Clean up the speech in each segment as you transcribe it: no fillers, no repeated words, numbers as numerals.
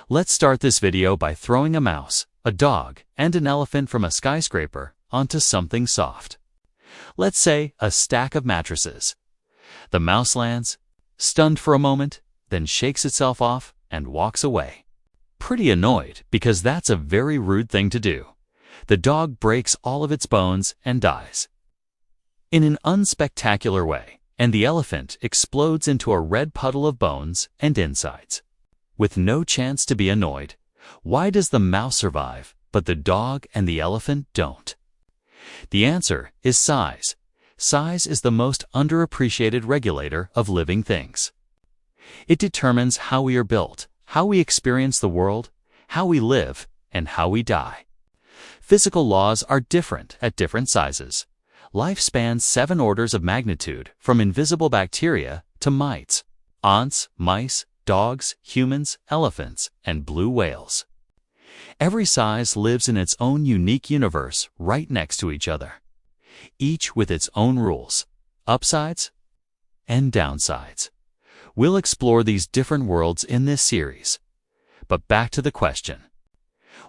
Let's start this video by throwing a mouse, a dog, and an elephant from a skyscraper onto something soft. Let's say a stack of mattresses. The mouse lands, stunned for a moment, then shakes itself off and walks away. Pretty annoyed because that's a very rude thing to do. The dog breaks all of its bones and dies in an unspectacular way, and the elephant explodes into a red puddle of bones and insides. With no chance to be annoyed, why does the mouse survive, but the dog and the elephant don't? The answer is size. Size is the most underappreciated regulator of living things. It determines how we are built, how we experience the world, how we live, and how we die. Physical laws are different at different sizes. Life spans 7 orders of magnitude, from invisible bacteria to mites, ants, mice, dogs, humans, elephants, and blue whales. Every size lives in its own unique universe right next to each other, each with its own rules, upsides and downsides. We'll explore these different worlds in this series. But back to the question.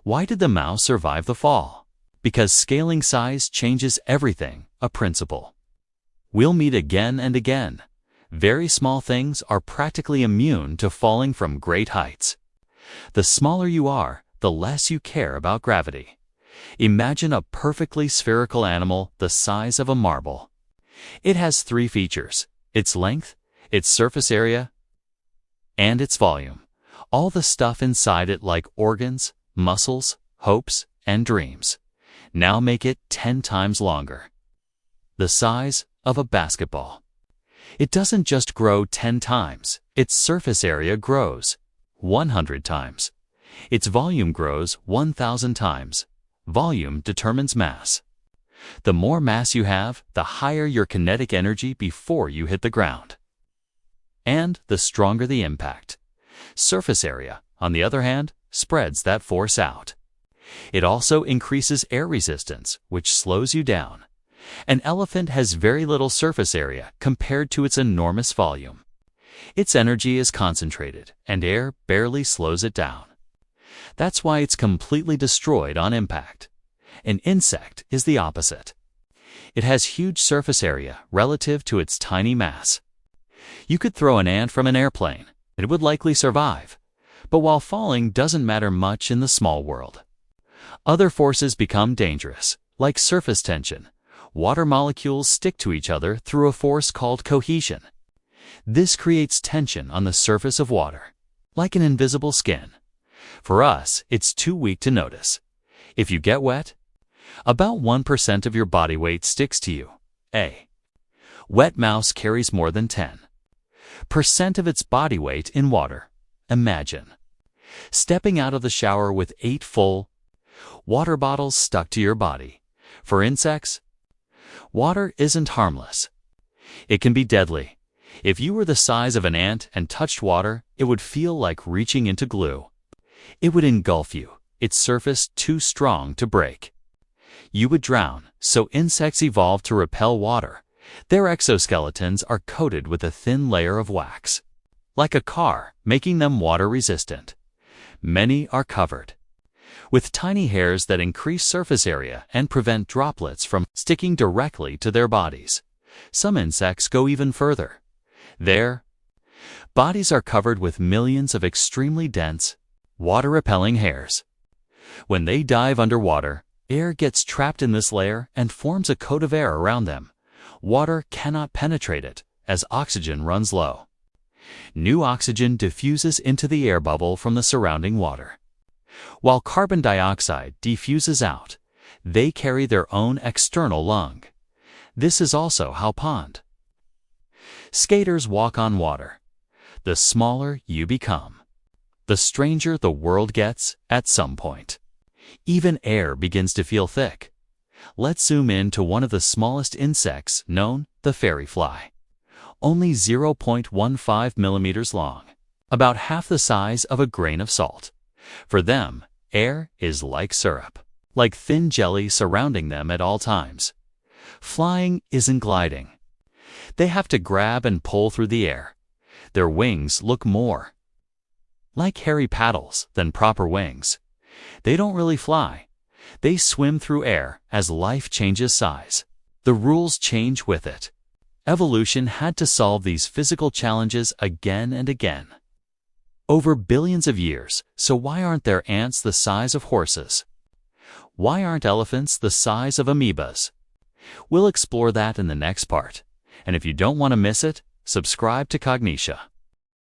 Why did the mouse survive the fall? Because scaling size changes everything, a principle. We'll meet again and again. Very small things are practically immune to falling from great heights. The smaller you are, the less you care about gravity. Imagine a perfectly spherical animal the size of a marble. It has 3 features: its length, its surface area, and its volume. All the stuff inside it, like organs, muscles, hopes, and dreams. Now make it 10 times longer. The size of a basketball. It doesn't just grow 10 times, its surface area grows 100 times. Its volume grows 1,000 times. Volume determines mass. The more mass you have, the higher your kinetic energy before you hit the ground, and the stronger the impact. Surface area, on the other hand, spreads that force out. It also increases air resistance, which slows you down. An elephant has very little surface area compared to its enormous volume. Its energy is concentrated, and air barely slows it down. That's why it's completely destroyed on impact. An insect is the opposite. It has huge surface area relative to its tiny mass. You could throw an ant from an airplane. It would likely survive. But while falling doesn't matter much in the small world, other forces become dangerous, like surface tension. Water molecules stick to each other through a force called cohesion. This creates tension on the surface of water, like an invisible skin. For us, it's too weak to notice. If you get wet, about 1% of your body weight sticks to you. A wet mouse carries more than 10% of its body weight in water. Imagine stepping out of the shower with 8 full water bottles stuck to your body. For insects, water isn't harmless. It can be deadly. If you were the size of an ant and touched water, it would feel like reaching into glue. It would engulf you, its surface too strong to break. You would drown, so insects evolved to repel water. Their exoskeletons are coated with a thin layer of wax, like a car, making them water-resistant. Many are covered with tiny hairs that increase surface area and prevent droplets from sticking directly to their bodies. Some insects go even further. Their bodies are covered with millions of extremely dense, water-repelling hairs. When they dive underwater, air gets trapped in this layer and forms a coat of air around them. Water cannot penetrate it, as oxygen runs low. New oxygen diffuses into the air bubble from the surrounding water. While carbon dioxide diffuses out, they carry their own external lung. This is also how pond skaters walk on water. The smaller you become, the stranger the world gets at some point. Even air begins to feel thick. Let's zoom in to one of the smallest insects known, the fairy fly. Only 0.15 millimeters long, about half the size of a grain of salt. For them, air is like syrup, like thin jelly surrounding them at all times. Flying isn't gliding. They have to grab and pull through the air. Their wings look more Like hairy paddles, then proper wings. They don't really fly. They swim through air as life changes size. The rules change with it. Evolution had to solve these physical challenges again and again. Over billions of years, so why aren't there ants the size of horses? Why aren't elephants the size of amoebas? We'll explore that in the next part. And if you don't want to miss it, subscribe to Cognitia.